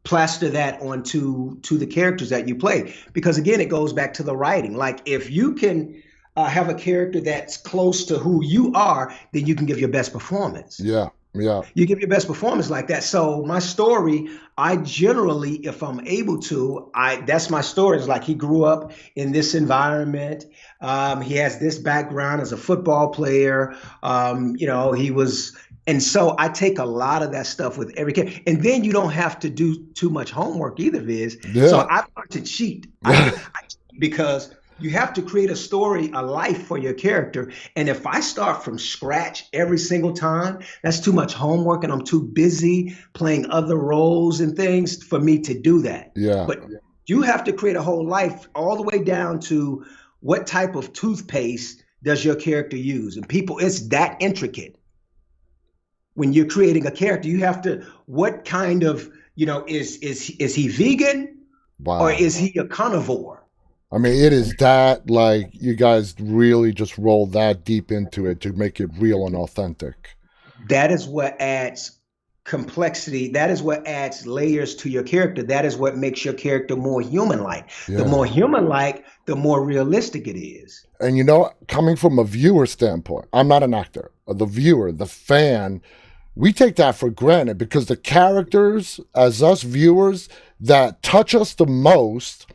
plaster that onto the characters that you play, because again it goes back to the writing. Like if you can have a character that's close to who you are, then you can give your best performance. yeah, yeah. You give your best performance like that. So my story, I generally, if I'm able to, I that's my story. It's like he grew up in this environment. He has this background as a football player. He was, and so I take a lot of that stuff with every kid. And then you don't have to do too much homework either, Viz. So Yeah. I've learned to cheat. I cheat because you have to create a story, a life for your character. And if I start from scratch every single time, that's too much homework and I'm too busy playing other roles and things for me to do that. Yeah. But you have to create a whole life all the way down to what type of toothpaste does your character use? And people, it's that intricate. When you're creating a character, you have to, what kind of, is he vegan or Wow. is he a carnivore? I mean, it is that, like, you guys really just roll that deep into it to make it real and authentic. That is what adds complexity. That is what adds layers to your character. That is what makes your character more human like. The Yeah. more human like, the more realistic it is. And coming from a viewer standpoint, I'm not an actor, the viewer, the fan, we take that for granted because the characters, as us viewers, that touch us the most,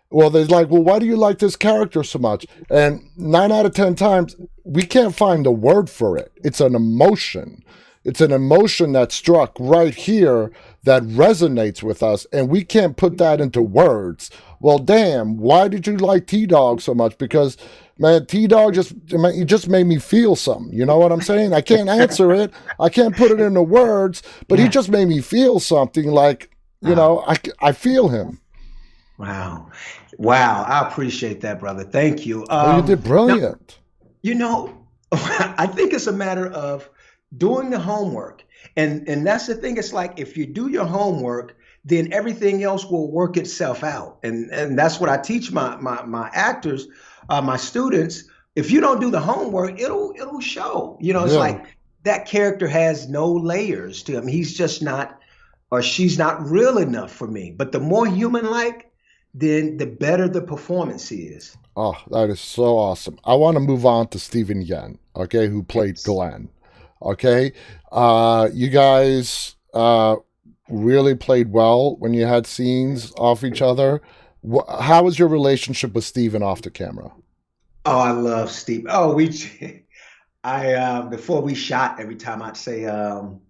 well, they're like, well, why do you like this character so much? And 9 out of 10 times, we can't find a word for it. It's an emotion. It's an emotion that struck right here that resonates with us, and we can't put that into words. Well, damn, why did you like T Dog so much? Because, man, T Dog it just made me feel something. You know what I'm saying? I can't answer it. I can't put it into words, but he Yeah. just made me feel something like, Wow. I feel him. Wow. Wow. I appreciate that, brother. Thank you. Oh, you did Now, brilliant. you know, I think it's a matter of doing the homework. And that's the thing. It's like if you do your homework, then everything else will work itself out. And that's what I teach my actors, my students. If you don't do the homework, it'll show. It's Yeah. like that character has no layers to him. He's just not, or she's not real enough for me. But the more human like, then the better the performance is. Oh, that is so awesome. I want to move on to Stephen Yen, okay, who played Yes. Glenn. Okay. You guys really played well when you had scenes off each other. How was your relationship with Stephen off the camera? Oh, I love Steve. Oh, I before we shot, every time I'd say um,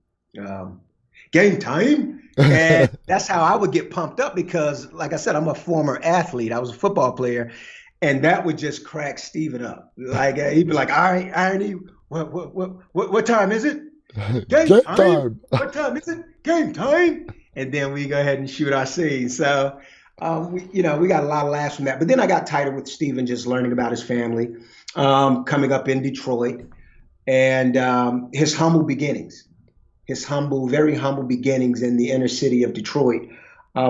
game time, and that's how I would get pumped up because, like I said, I'm a former athlete. I was a football player, and that would just crack Steven up. Like he'd be like, "All right, IronE, what time is it? Game Game time. time. What time is it? Game time." And then we go ahead and shoot our scene. So we got a lot of laughs from that. But then I got tighter with Steven, just learning about his family, coming up in Detroit, and his humble beginnings. His humble, very humble beginnings in the inner city of Detroit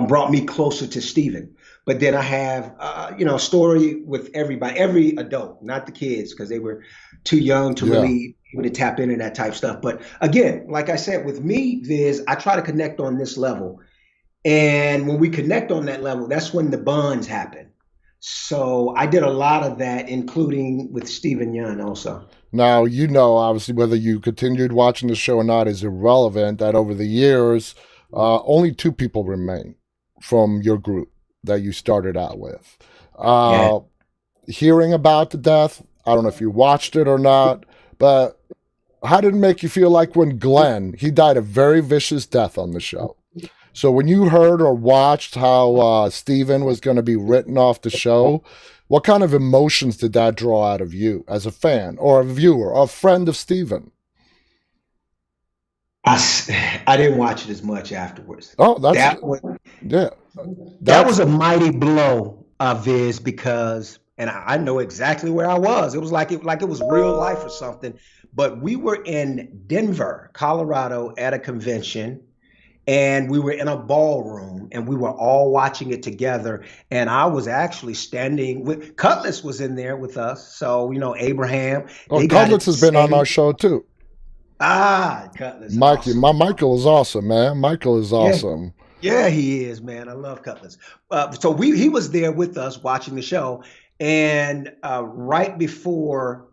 brought me closer to Steven. But then I have, a story with everybody, every adult, not the kids, because they were too young to Yeah. really able to tap into that type stuff. But again, like I said, with me, Viz, I try to connect on this level. And when we connect on that level, that's when the bonds happen. So I did a lot of that, including with Stephen Young also. Now, obviously, whether you continued watching the show or not is irrelevant, that over the years, only two people remain from your group that you started out with. Yeah. Hearing about the death, I don't know if you watched it or not, but how did it make you feel like when Glenn, he died a very vicious death on the show? So when you heard or watched how Steven was going to be written off the show, what kind of emotions did that draw out of you as a fan or a viewer or a friend of Steven? I didn't watch it as much afterwards. Oh, that's, That was yeah, that that's was a mighty blow, Viz, because and I know exactly where I was. It was like it was real life or something. But we were in Denver, Colorado, at a convention, and we were in a ballroom, and we were all watching it together. And I was actually standing with Cutlass was in there with us. So Abraham, oh, they got it Cudlitz the has been on same. our show too. Cutlass, Mikey, awesome. my Michael is awesome, man. Michael is Yeah. awesome. Yeah, he is, man. I love Cutlass. So he was there with us watching the show, and right before,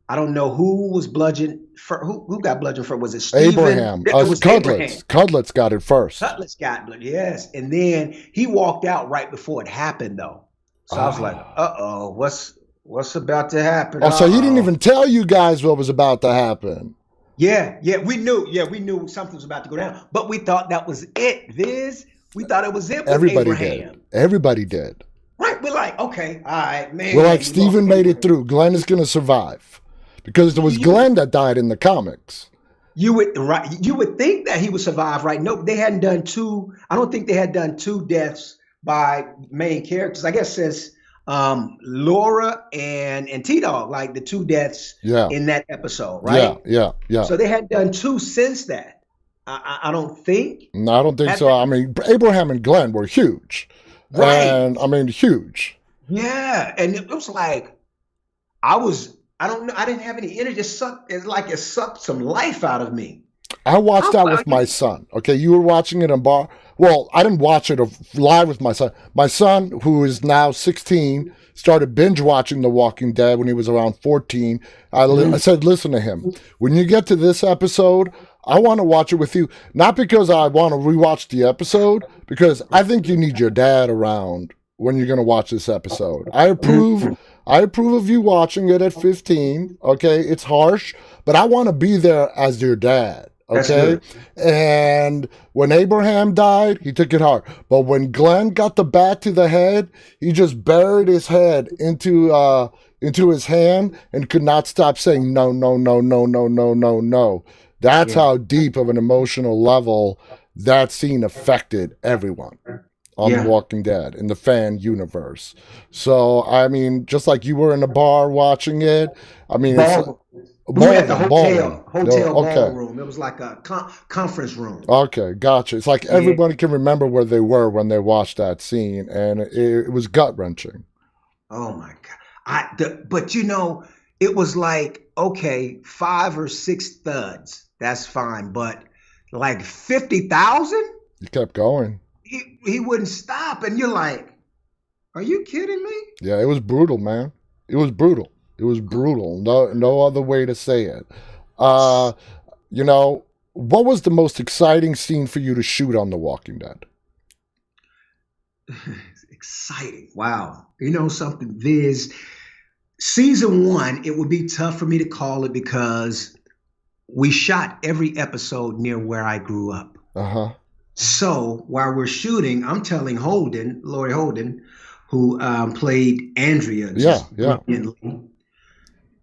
I don't know who was bludgeoned for, who got bludgeoned for. Was it Steven? Abraham, It was Abraham. Cudlitz got it first. Cutlass got blood, yes, and then he walked out right before it happened, though. So I was like, Ah. "Uh-oh, what's about to happen?" Oh, so he didn't Uh-oh. even tell you guys what was about to happen. Yeah, we knew. Yeah, we knew something was about to go down, but we thought that was it, Viz. We thought it was it with Everybody did. Abraham. Everybody did. Right, we're like, okay, all right, We're man, like, we lost Steven made it Abraham. through. Glenn is going to survive. Because it was You would Glenn that died in the comics. you would think that he would survive, right? No, they hadn't done two. I don't think they had done two deaths by main characters. I guess since Laura and T Dog, like the two deaths Yeah. in that episode, Yeah. right? Yeah. Yeah. So they hadn't done two since that. I don't think. No, I don't think At so. that, I mean, Abraham and Glenn were huge. right. And I mean, huge. Yeah. And it was like I don't know, I didn't have any energy. It's like it sucked some life out of me. I watched I'm that with like, my son. Okay, you were watching it in bar. Well, I didn't watch it live with my son. My son, who is now 16, started binge watching The Walking Dead when he was around 14. I said, listen to him. When you get to this episode, I want to watch it with you. Not because I want to rewatch the episode, because I think you need your dad around when you're going to watch this episode. I approve. I approve of you watching it at 15. Okay, it's harsh, but I want to be there as your dad. that's Okay, good. and when Abraham died, he took it hard. But when Glenn got the bat to the head, he just buried his head into his hand and could not stop saying no, no, no, no, no, no, no, no. That's Yeah. how deep of an emotional level that scene affected everyone on The Yeah. Walking Dead in the fan universe. So I mean, just like you were in a bar watching it, I mean, it's Ball. We were at the ballroom. hotel No, okay. ballroom. It was like a conference room. Okay, gotcha. It's like Yeah. everybody can remember where they were when they watched that scene, and it was gut wrenching. Oh my God. But it was like, okay, 5 or 6 thuds. That's fine. But like 50,000, You kept going. he wouldn't stop. And you're like, are you kidding me? Yeah, it was brutal, man. It was brutal. It was brutal. No other way to say it. Uh, what was the most exciting scene for you to shoot on The Walking Dead? It's exciting. Wow. You know something, Viz? Season 1, it would be tough for me to call it because we shot every episode near where I grew up. Uh-huh. So while we're shooting, I'm telling Lori Holden, who played Andrea Yeah, just yeah. brilliantly,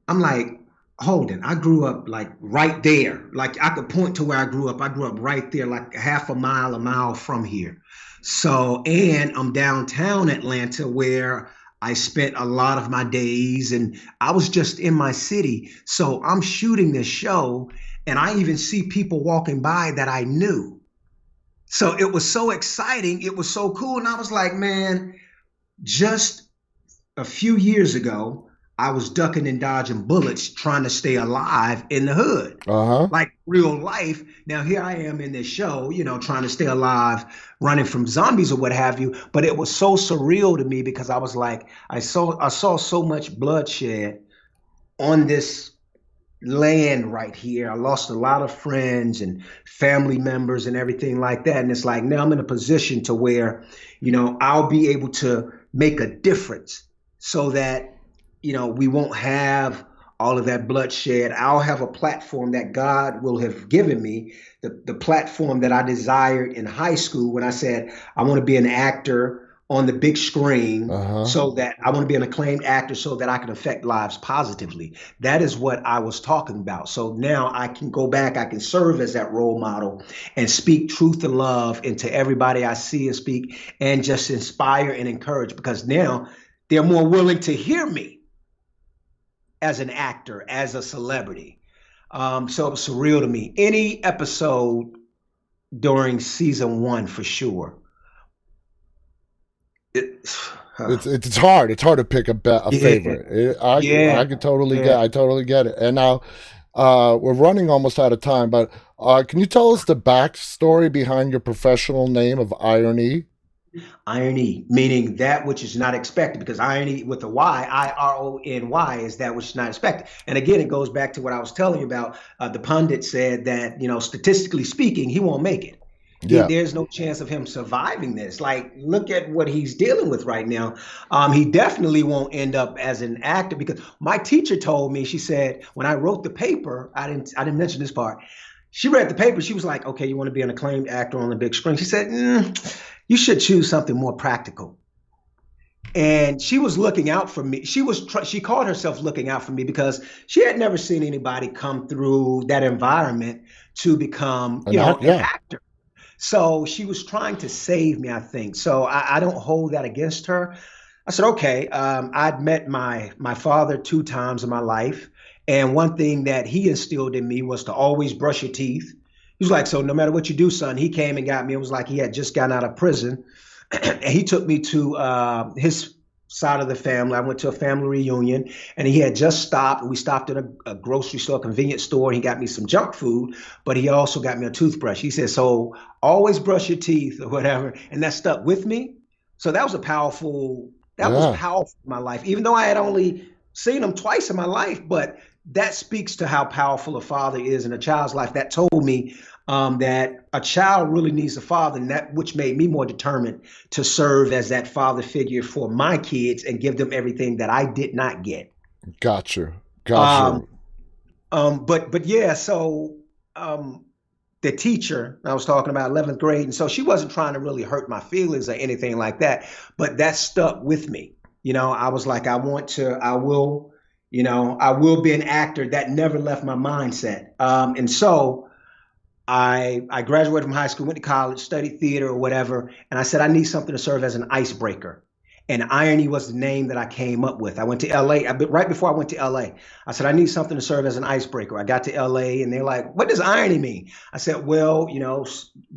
I'm like, Holden, I grew up like right there. Like I could point to where I grew up. I grew up right there, like a mile from here. So, and I'm downtown Atlanta where I spent a lot of my days and I was just in my city. So I'm shooting this show and I even see people walking by that I knew. So it was so exciting. It was so cool. And I was like, man, just a few years ago, I was ducking and dodging bullets trying to stay alive in the hood, Uh-huh. like real life. Now, here I am in this show, trying to stay alive, running from zombies or what have you. But it was so surreal to me because I was like, I saw so much bloodshed on this land right here. I lost a lot of friends and family members and everything like that. And it's like now I'm in a position to where, I'll be able to make a difference so that, we won't have all of that bloodshed. I'll have a platform that God will have given me, the platform that I desired in high school when I said I want to be an actor on the big screen, Uh-huh. so that I want to be an acclaimed actor so that I can affect lives positively. That is what I was talking about. So now I can go back, I can serve as that role model and speak truth and love into everybody I see and speak and just inspire and encourage because now they're more willing to hear me as an actor, as a celebrity. So it was surreal to me. Any episode during season one for sure. It, It's hard. It's hard to pick a yeah, favorite. I yeah, could totally yeah. get. I totally get it. And now, we're running almost out of time. But can you tell us the backstory behind your professional name of IronE? IronE, meaning that which is not expected, because IronE with a Y, IRONY, is that which is not expected. And again, it goes back to what I was telling you about. The pundit said that, statistically speaking, he won't make it. Yeah. There's no chance of him surviving this. Like, look at what he's dealing with right now. He definitely won't end up as an actor because my teacher told me, she said, when I wrote the paper, I didn't mention this part. She read the paper. She was like, okay, you want to be an acclaimed actor on the big screen? She said, you should choose something more practical. And she was looking out for me. She called herself looking out for me because she had never seen anybody come through that environment to become, an Yeah. actor. So she was trying to save me, I think. So I don't hold that against her. I said, okay. I'd met my father 2 times in my life. And one thing that he instilled in me was to always brush your teeth. He was like, so no matter what you do, son, he came and got me. It was like he had just gotten out of prison. And he took me to his side of the family. I went to a family reunion and he had just stopped. We stopped at a grocery store, convenience store. And he got me some junk food, but he also got me a toothbrush. He said, so always brush your teeth or whatever. And that stuck with me. So that was Yeah. powerful in my life, even though I had only seen him twice in my life, but that speaks to how powerful a father is in a child's life. That told me that a child really needs a father, and that which made me more determined to serve as that father figure for my kids and give them everything that I did not get. Got you. Got Um, you. but yeah, so the teacher I was talking about 11th grade, and so she wasn't trying to really hurt my feelings or anything like that, but that stuck with me. I was like, I will be an actor. That never left my mindset. And so I graduated from high school, went to college, studied theater or whatever, and I said I need something to serve as an icebreaker. And IronE was the name that I came up with. I went to LA, right before I went to LA. I said I need something to serve as an icebreaker. I got to LA and they're like, what does IronE mean? I said, well,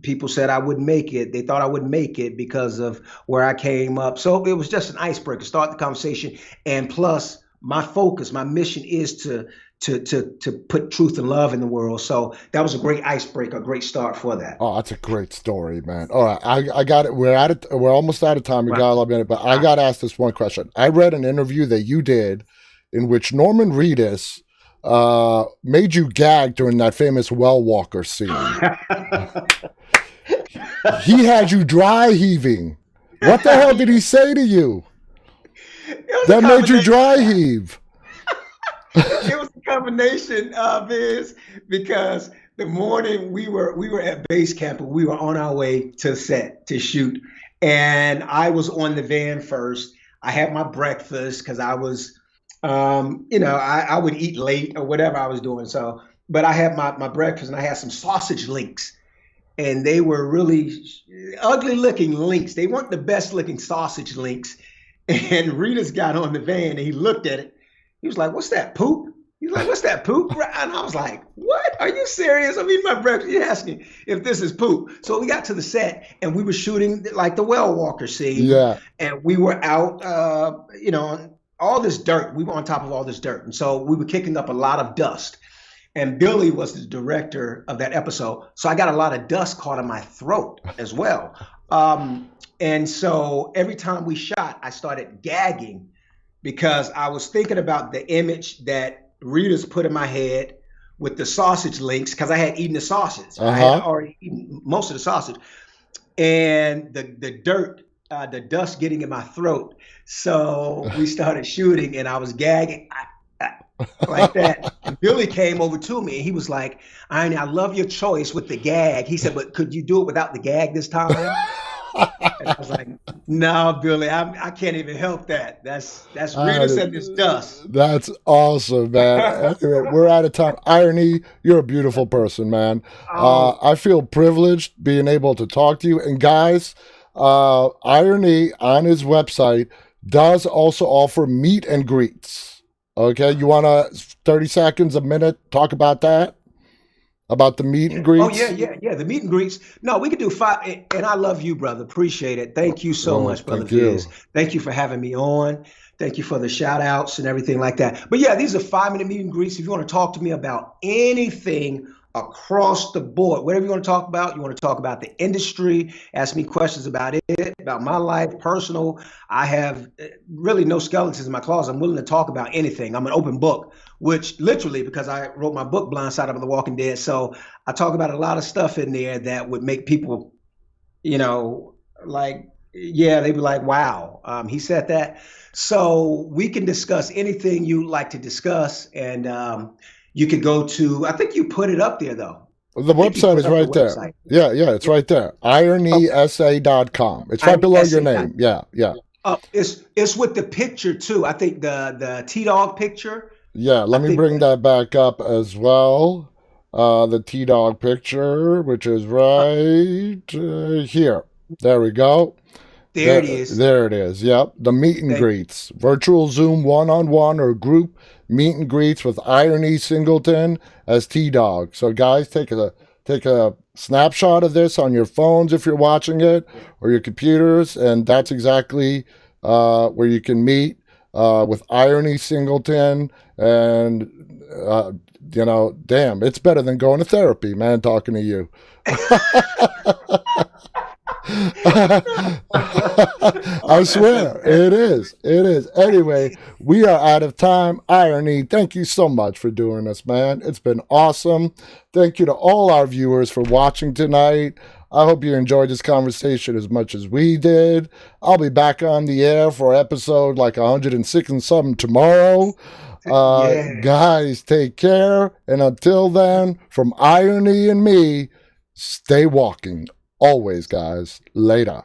people said I wouldn't make it. They thought I wouldn't make it because of where I came up. So it was just an icebreaker, start the conversation. And plus, my focus, my mission is to put truth and love in the world. So that was a great icebreaker, a great start for that. Oh, that's a great story, man. All right, I got it. We're at it. We're almost out of time. We Right. got a minute, but I Right. got to ask this one question. I read an interview that you did in which Norman Reedus made you gag during that famous well walker scene. He had you dry heaving. What the hell did he say to you It was a that made you combination. dry heave? It was a combination of this because the morning we were at base camp and we were on our way to set to shoot, and I was on the van first. I had my breakfast because I was, I would eat late or whatever I was doing. So, but I had my breakfast and I had some sausage links, and they were really ugly looking links. They weren't the best looking sausage links. And Rita's got on the van and he looked at it. He was like, what's that, poop? He's like, what's that, poop? And I was like, what? Are you serious? I'm eating my breakfast. You're asking if this is poop. So we got to the set and we were shooting like the well walker scene. Yeah. And we were out, all this dirt. We were on top of all this dirt. And so we were kicking up a lot of dust. And Billy was the director of that episode. So I got a lot of dust caught in my throat as well. And so every time we shot, I started gagging because I was thinking about the image that Rita's put in my head with the sausage links, because I had eaten the sausage. I had already eaten most of the sausage. And the dirt, the dust getting in my throat. So we started shooting and I was gagging like that. And Billy came over to me and he was like, "IronE, I love your choice with the gag." He said, "But could you do it without the gag this time?" And I was like, "No, Billy, I can't even help that. That's Rita said this dust." That's awesome, man. Anyway, we're out of time. IronE, you're a beautiful person, man. I feel privileged being able to talk to you. And guys, IronE on his website does also offer meet and greets. Okay, you want to 30 seconds, a minute, talk about that? About the meet and greets? Oh, yeah. The meet and greets. No, we could do 5. And I love you, brother. Appreciate it. Thank you so much, brother Viz. Thank you for having me on. Thank you for the shout outs and everything like that. But yeah, these are 5-minute meet and greets. If you want to talk to me about anything across the board, whatever you want to talk about, you want to talk about the industry, ask me questions about it, about my life, personal. I have really no skeletons in my closet. I'm willing to talk about anything. I'm an open book, which literally, because I wrote my book, Blind Side of the Walking Dead. So I talk about a lot of stuff in there that would make people, like, yeah, they'd be like, wow, he said that. So we can discuss anything you like to discuss. And you could go to, I think you put it up there though. The website is right there. Yeah, it's right there. IronESA.com. It's right below your name. Yeah. It's with the picture too. I think the T-Dog picture. Yeah, let me bring that back up as well. The T-Dog picture, which is right here. There we go. There it is. There it is. Yep. The meet and greets. Virtual Zoom one-on-one or group meet and greets with IronE Singleton as T-Dog. So guys, take a snapshot of this on your phones if you're watching it, or your computers, and that's exactly where you can meet with IronE Singleton. And damn, it's better than going to therapy, man, talking to you. I swear, it is. Anyway, we are out of time. IronE, thank you so much for doing this, man. It's been awesome. Thank you to all our viewers for watching tonight. I hope you enjoyed this conversation as much as we did. I'll be back on the air for episode like 106 and something tomorrow. Guys, take care. And until then, from IronE and me, stay walking. Always, guys. Later.